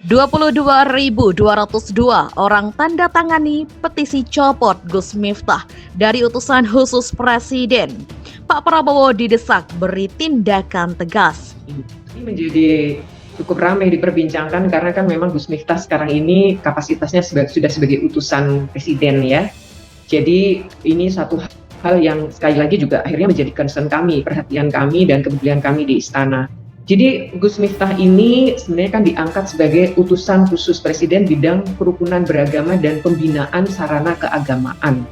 22.202 orang tanda tangani petisi copot Gus Miftah dari utusan khusus Presiden. Pak Prabowo didesak beri tindakan tegas. Ini menjadi cukup ramai diperbincangkan karena kan memang Gus Miftah sekarang ini kapasitasnya sudah sebagai utusan Presiden ya. Jadi ini satu hal yang sekali lagi juga akhirnya menjadi concern kami, perhatian kami dan kepedulian kami di istana. Jadi Gus Miftah ini sebenarnya kan diangkat sebagai utusan khusus Presiden bidang kerukunan beragama dan pembinaan sarana keagamaan.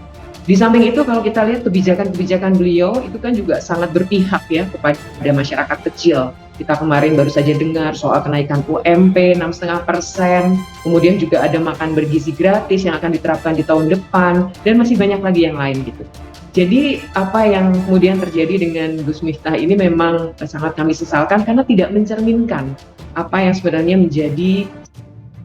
Di samping itu kalau kita lihat kebijakan-kebijakan beliau itu kan juga sangat berpihak ya kepada masyarakat kecil. Kita kemarin baru saja dengar soal kenaikan UMP 6,5%, kemudian juga ada makan bergizi gratis yang akan diterapkan di tahun depan, dan masih banyak lagi yang lain gitu. Jadi apa yang kemudian terjadi dengan Gus Miftah ini memang sangat kami sesalkan karena tidak mencerminkan apa yang sebenarnya menjadi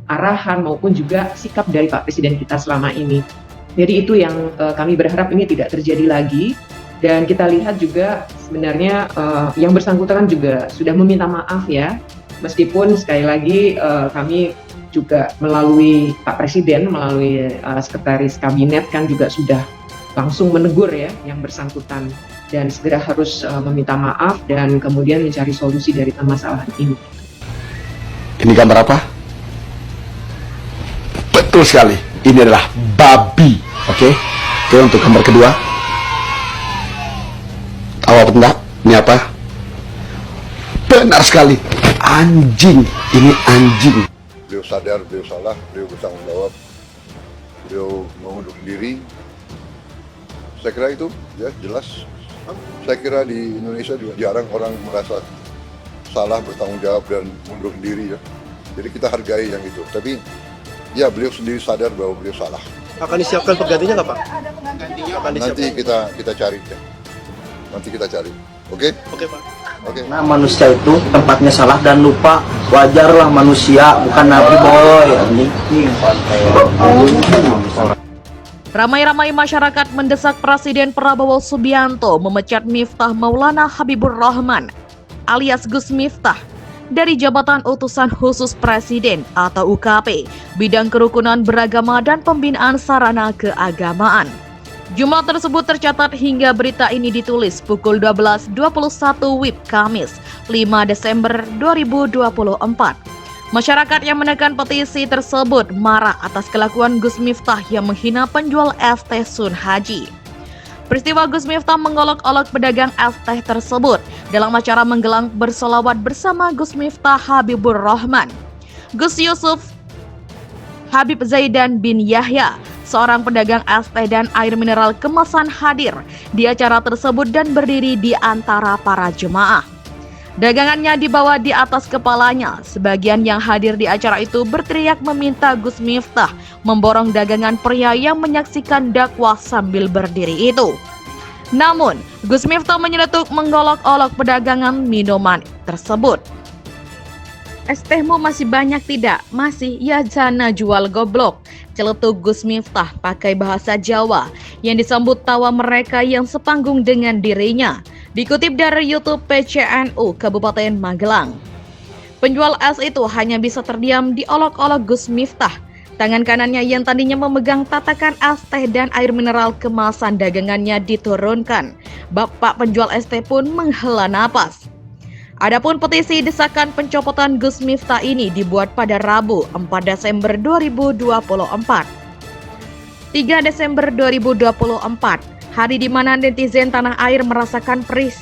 arahan maupun juga sikap dari Pak Presiden kita selama ini. Jadi itu yang kami berharap ini tidak terjadi lagi. Dan kita lihat juga sebenarnya yang bersangkutan juga sudah meminta maaf ya. Meskipun sekali lagi kami juga melalui Pak Presiden, melalui Sekretaris Kabinet kan juga sudah langsung menegur ya yang bersangkutan dan segera harus meminta maaf dan kemudian mencari solusi dari masalah ini. Ini gambar apa? Betul sekali, ini adalah babi. Oke, untuk gambar kedua. Tahu apa enggak? Ini apa? Benar sekali, anjing. Ini anjing. Beliau sadar, beliau salah, beliau bertanggung jawab, beliau mengundurkan diri. Saya kira itu ya jelas. Saya kira di Indonesia juga jarang orang merasa salah, bertanggung jawab dan mengundurkan diri ya. Jadi kita hargai yang itu. Tapi ya beliau sendiri sadar bahwa beliau salah. Akan disiapkan penggantinya nggak Pak? Nanti kita cari ya. Nanti kita cari. Oke? Oke Pak. Oke. Nah manusia itu tempatnya salah dan lupa, wajarlah manusia, bukan nabi boy. Ramai-ramai masyarakat mendesak Presiden Prabowo Subianto memecat Miftah Maulana Habibur Rahman alias Gus Miftah dari jabatan utusan khusus Presiden atau UKP bidang kerukunan beragama dan pembinaan sarana keagamaan. Jumlah tersebut tercatat hingga berita ini ditulis pukul 12.21 WIB Kamis 5 Desember 2024. Masyarakat yang menekan petisi tersebut marah atas kelakuan Gus Miftah yang menghina penjual es teh Sun Haji. Peristiwa Gus Miftah mengolok-olok pedagang es teh tersebut dalam acara menggelang bersolawat bersama Gus Miftah Habibur Rahman. Gus Yusuf Habib Zaidan bin Yahya, seorang pedagang es teh dan air mineral kemasan hadir di acara tersebut dan berdiri di antara para jemaah. Dagangannya dibawa di atas kepalanya. Sebagian yang hadir di acara itu berteriak meminta Gus Miftah memborong dagangan pria yang menyaksikan dakwah sambil berdiri itu. Namun, Gus Miftah menyeletuk menggolok-olok pedagangan minuman tersebut. Es tehmu masih banyak tidak? Masih, ya jana jual goblok. Celetuk Gus Miftah pakai bahasa Jawa yang disambut tawa mereka yang sepanggung dengan dirinya. Dikutip dari YouTube PCNU Kabupaten Magelang. Penjual es itu hanya bisa terdiam diolok-olok Gus Miftah. Tangan kanannya yang tadinya memegang tatakan es teh dan air mineral kemasan dagangannya diturunkan. Bapak penjual es teh pun menghela napas. Adapun petisi desakan pencopotan Gus Miftah ini dibuat pada Rabu 4 Desember 2024. 3 Desember 2024. Hari di mana netizen tanah air merasakan perih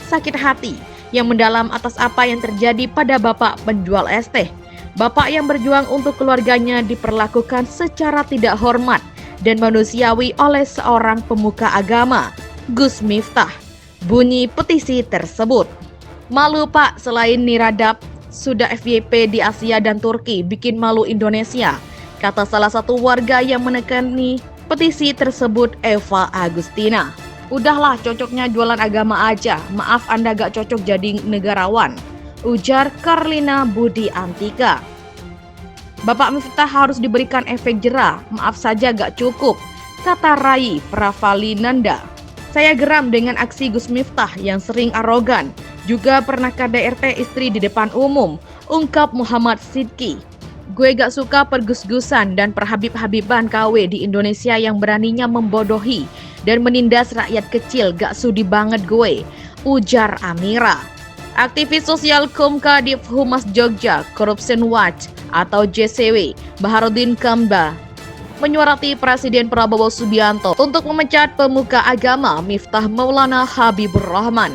sakit hati yang mendalam atas apa yang terjadi pada bapak penjual es teh. Bapak yang berjuang untuk keluarganya diperlakukan secara tidak hormat dan manusiawi oleh seorang pemuka agama, Gus Miftah. Bunyi petisi tersebut. Malu Pak, selain niradap, sudah FYP di Asia dan Turki, bikin malu Indonesia, kata salah satu warga yang menekani petisi tersebut, Eva Agustina. Udahlah, cocoknya jualan agama aja. Maaf Anda gak cocok jadi negarawan, ujar Karlina Budi Antika. Bapak Miftah harus diberikan efek jera. Maaf saja gak cukup, kata Rai Pravalinanda. Saya geram dengan aksi Gus Miftah yang sering arogan. Juga pernah KDRT istri di depan umum, ungkap Muhammad Sidki. Gue gak suka pergus-gusan dan perhabib-habiban KW di Indonesia yang beraninya membodohi dan menindas rakyat kecil, gak sudi banget gue, ujar Amira. Aktivis sosial Kumkadif Humas Jogja Corruption Watch atau JCW, Baharudin Kamba, menyuarati Presiden Prabowo Subianto untuk memecat pemuka agama Miftah Maulana Habibur Rahman.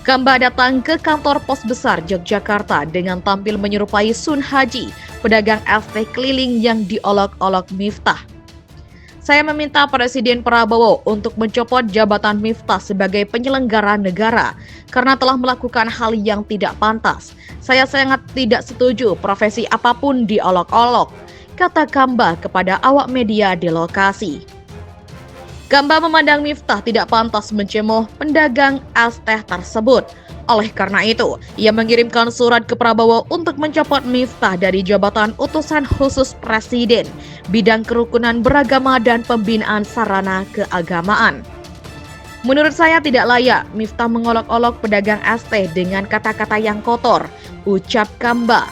Kamba datang ke kantor pos besar Yogyakarta dengan tampil menyerupai Sun Haji, pedagang es-teh keliling yang diolok-olok Miftah. Saya meminta Presiden Prabowo untuk mencopot jabatan Miftah sebagai penyelenggara negara karena telah melakukan hal yang tidak pantas. Saya sangat tidak setuju profesi apapun diolok-olok, kata Kamba kepada awak media di lokasi. Kamba memandang Miftah tidak pantas mencemooh pedagang es-teh tersebut. Oleh karena itu, ia mengirimkan surat ke Prabowo untuk mencopot Miftah dari jabatan utusan khusus Presiden, bidang kerukunan beragama dan pembinaan sarana keagamaan. Menurut saya tidak layak Miftah mengolok-olok pedagang es-teh dengan kata-kata yang kotor, ucap Kamba.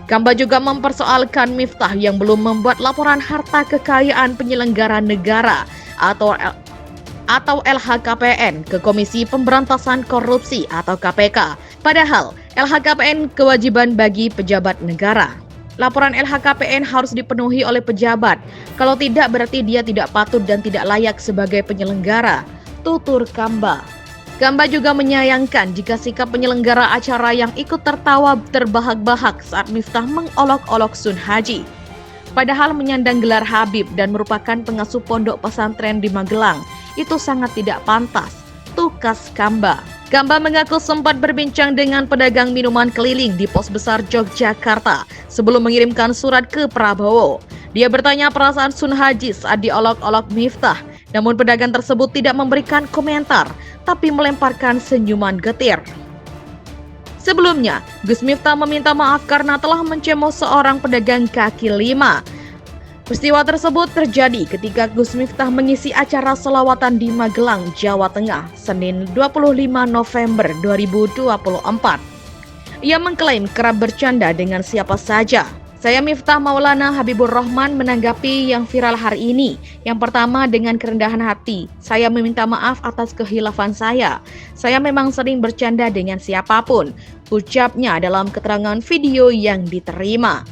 Kamba juga mempersoalkan Miftah yang belum membuat laporan harta kekayaan penyelenggara negara atau LHKPN ke Komisi Pemberantasan Korupsi atau KPK. Padahal LHKPN kewajiban bagi pejabat negara. Laporan LHKPN harus dipenuhi oleh pejabat. Kalau tidak berarti dia tidak patut dan tidak layak sebagai penyelenggara, tutur Kamba. Kamba juga menyayangkan jika sikap penyelenggara acara yang ikut tertawa terbahak-bahak saat Miftah mengolok-olok Sun Haji. Padahal menyandang gelar Habib dan merupakan pengasuh pondok pesantren di Magelang, itu sangat tidak pantas, tukas Kamba. Kamba mengaku sempat berbincang dengan pedagang minuman keliling di pos besar Yogyakarta sebelum mengirimkan surat ke Prabowo. Dia bertanya perasaan Sun Haji saat diolok-olok Miftah, namun pedagang tersebut tidak memberikan komentar, tapi melemparkan senyuman getir. Sebelumnya, Gus Miftah meminta maaf karena telah mencemooh seorang pedagang kaki lima. Peristiwa tersebut terjadi ketika Gus Miftah mengisi acara selawatan di Magelang, Jawa Tengah, Senin 25 November 2024. Ia mengklaim kerap bercanda dengan siapa saja. Saya Miftah Maulana Habibur Rahman menanggapi yang viral hari ini. Yang pertama dengan kerendahan hati. Saya meminta maaf atas kehilafan saya. Saya memang sering bercanda dengan siapapun, ucapnya dalam keterangan video yang diterima.